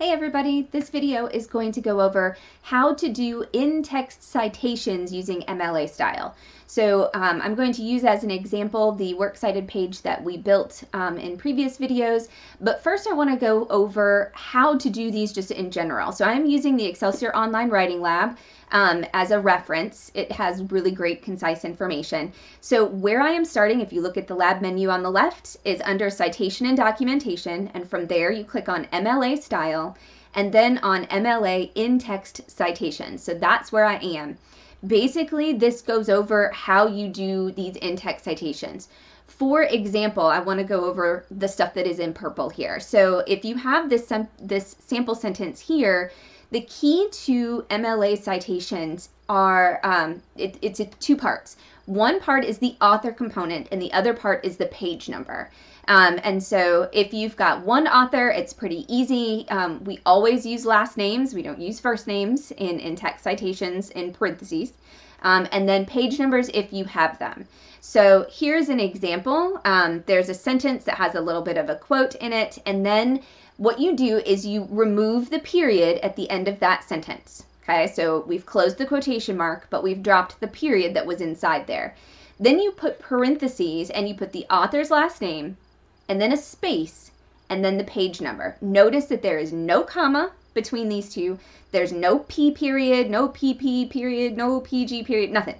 Hey everybody, this video is going to go over how to do in-text citations using MLA style. So I'm going to use as an example the works cited page that we built in previous videos, but first I want to go over how to do these just in general. So I'm using the Excelsior Online Writing Lab as a reference. It has really great concise information. So where I am starting, if you look at the lab menu on the left, is under Citation and Documentation, and from there you click on MLA style, and then on MLA in-text citations. So that's where I am. Basically, this goes over how you do these in-text citations. For example, I want to go over the stuff that is in purple here. So if you have this sample sentence here, the key to MLA citations are, it's two parts. One part is the author component, and the other part is the page number. And so if you've got one author, it's pretty easy. We always use last names. We don't use first names in text citations in parentheses. And then page numbers if you have them. So here's an example. There's a sentence that has a little bit of a quote in it, and then what you do is you remove the period at the end of that sentence. Okay, so we've closed the quotation mark, but we've dropped the period that was inside there. Then you put parentheses and you put the author's last name and then a space and then the page number. Notice that there is no comma between these two. There's no P period, no PP period, no PG period, nothing.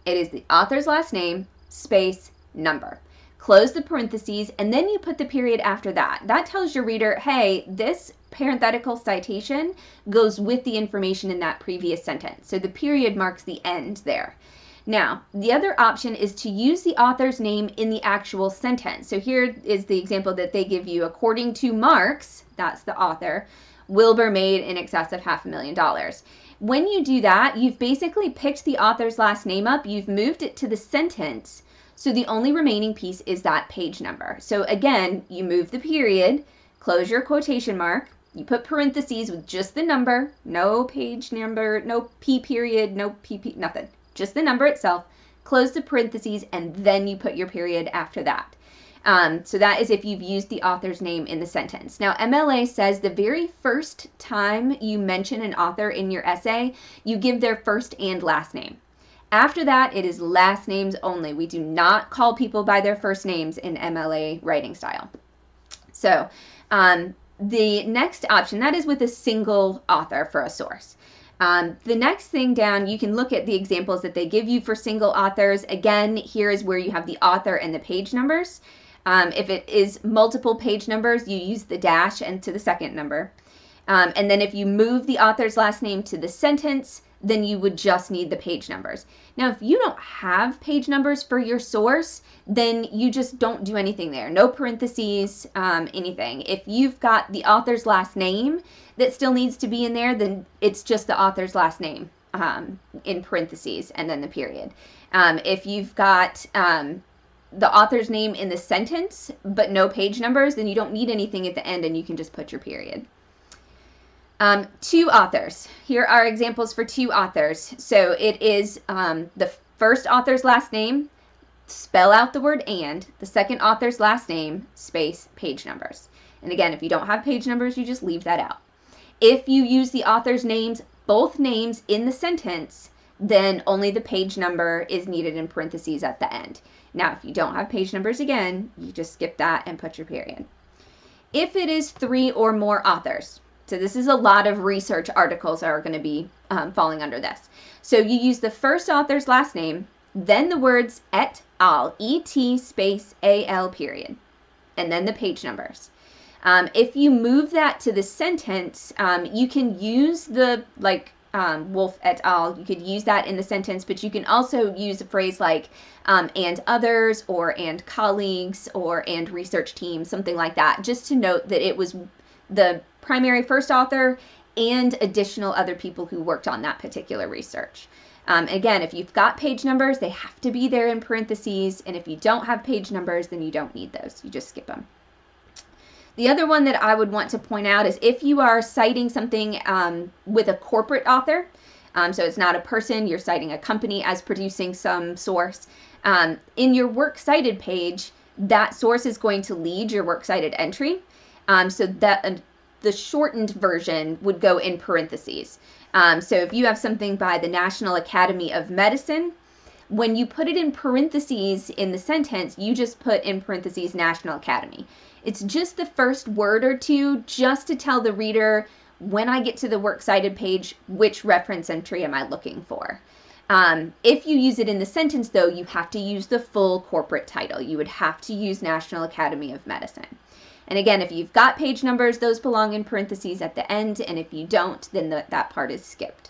It is the author's last name, space, number. Close the parentheses, and then you put the period after that. That tells your reader, hey, this parenthetical citation goes with the information in that previous sentence. So the period marks the end there. Now, the other option is to use the author's name in the actual sentence. So here is the example that they give you. According to Marx, that's the author, Wilbur made in excess of $500,000. When you do that, you've basically picked the author's last name up, you've moved it to the sentence, so the only remaining piece is that page number. So again, you move the period, close your quotation mark, you put parentheses with just the number, no page number, no P period, no PP, nothing. Just the number itself, close the parentheses, and then you put your period after that. So that is if you've used the author's name in the sentence. Now, MLA says the very first time you mention an author in your essay, you give their first and last name. After that, it is last names only. We do not call people by their first names in MLA writing style. So the next option, that is with a single author for a source. The next thing down, you can look at the examples that they give you for single authors. Again, here is where you have the author and the page numbers. If it is multiple page numbers, you use the dash and to the second number. And then if you move the author's last name to the sentence, then you would just need the page numbers. Now, if you don't have page numbers for your source, then you just don't do anything there. No parentheses, anything. If you've got the author's last name that still needs to be in there, then it's just the author's last name in parentheses and then the period. If you've got the author's name in the sentence but no page numbers, then you don't need anything at the end and you can just put your period. Two authors. Here are examples for two authors. So it is the first author's last name, spell out the word and, the second author's last name, space, page numbers. And again, if you don't have page numbers, you just leave that out. If you use the author's names, both names in the sentence, then only the page number is needed in parentheses at the end. Now, if you don't have page numbers again, you just skip that and put your period. If it is three or more authors, so this is a lot of research articles are going to be falling under this. So you use the first author's last name, then the words et al, et space al period, and then the page numbers. If you move that to the sentence, you can use the Wolf et al. You could use that in the sentence, but you can also use a phrase like and others or and colleagues or and research team, something like that, just to note that it was the primary first author and additional other people who worked on that particular research. Again, if you've got page numbers, they have to be there in parentheses, and if you don't have page numbers, then you don't need those. You just skip them. The other one that I would want to point out is if you are citing something with a corporate author, so it's not a person, you're citing a company as producing some source, in your works cited page, that source is going to lead your works cited entry. So that the shortened version would go in parentheses. So if you have something by the National Academy of Medicine, when you put it in parentheses in the sentence, you just put in parentheses National Academy. It's just the first word or two just to tell the reader, when I get to the works cited page, which reference entry am I looking for. If you use it in the sentence, though, you have to use the full corporate title. You would have to use National Academy of Medicine. And again, if you've got page numbers, those belong in parentheses at the end, and if you don't, then that part is skipped.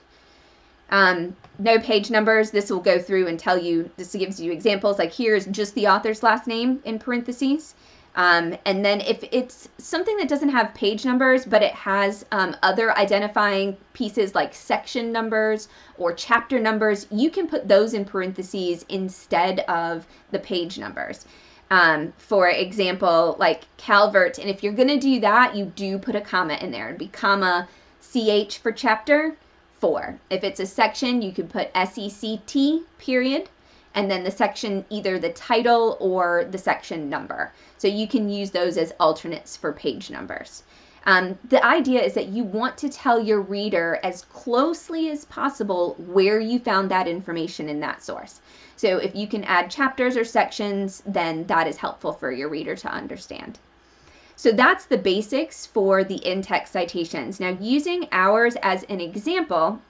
No page numbers, this will go through and tell you, this gives you examples, like here's just the author's last name in parentheses. And then if it's something that doesn't have page numbers, but it has other identifying pieces like section numbers or chapter numbers, you can put those in parentheses instead of the page numbers. For example, like Calvert, and if you're going to do that, you do put a comma in there. It'd be comma CH for chapter 4. If it's a section, you could put SECT period, and then the section, either the title or the section number. So you can use those as alternates for page numbers. The idea is that you want to tell your reader as closely as possible where you found that information in that source. So if you can add chapters or sections, then that is helpful for your reader to understand. So that's the basics for the in-text citations. Now, using ours as an example,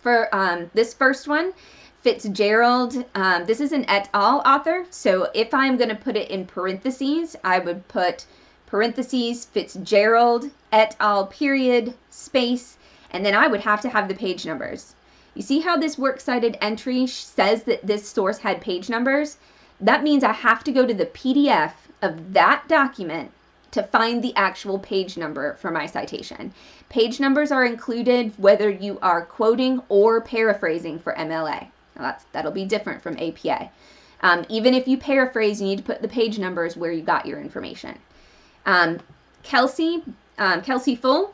for this first one, Fitzgerald, this is an et al. Author, so if I'm going to put it in parentheses, I would put parentheses Fitzgerald et al. Period, space, and then I would have to have the page numbers. You see how this works cited entry says that this source had page numbers? That means I have to go to the PDF of that document to find the actual page number for my citation. Page numbers are included whether you are quoting or paraphrasing for MLA. Now that'll be different from APA. Even if you paraphrase, you need to put the page numbers where you got your information. Kelsey Full,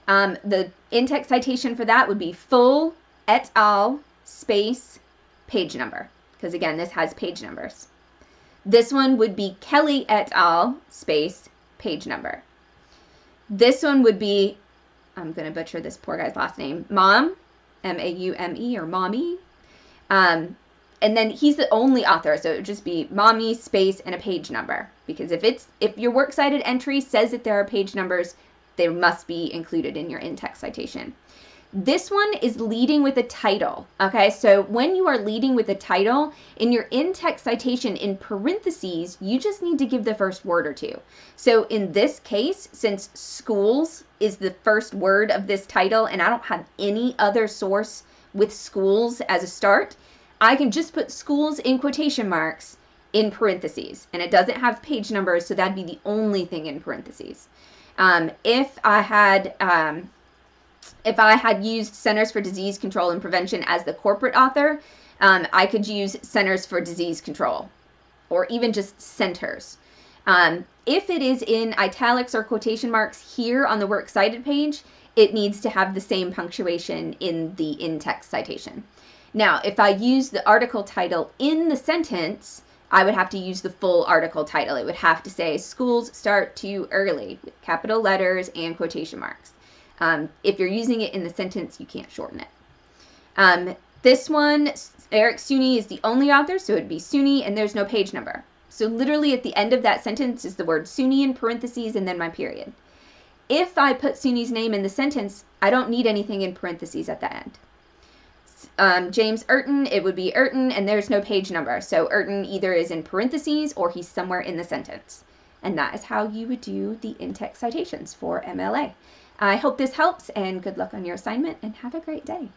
the in-text citation for that would be Full et al. Space page number, because again, this has page numbers. This one would be Kelly et al. Space page number. This one would be, I'm going to butcher this poor guy's last name, Mom, M-A-U-M-E, or Mommy. And then he's the only author, so it would just be Mommy, space, and a page number. Because if your works cited entry says that there are page numbers, they must be included in your in-text citation. This one is leading with a title, okay? So when you are leading with a title, in your in-text citation in parentheses, you just need to give the first word or two. So in this case, since schools is the first word of this title, and I don't have any other source with schools as a start, I can just put schools in quotation marks in parentheses, and it doesn't have page numbers, so that'd be the only thing in parentheses. If I had used Centers for Disease Control and Prevention as the corporate author, I could use Centers for Disease Control, or even just centers. If it is in italics or quotation marks here on the works cited page, it needs to have the same punctuation in the in-text citation. Now, if I use the article title in the sentence, I would have to use the full article title. It would have to say, schools start too early, with capital letters and quotation marks. If you're using it in the sentence, you can't shorten it. This one, Eric Suni is the only author, so it'd be Suni, and there's no page number. So literally at the end of that sentence is the word Suni in parentheses and then my period. If I put Suni's name in the sentence, I don't need anything in parentheses at the end. James Urton, it would be Urton, and there's no page number. So Urton either is in parentheses or he's somewhere in the sentence. And that is how you would do the in-text citations for MLA. I hope this helps, and good luck on your assignment, and have a great day.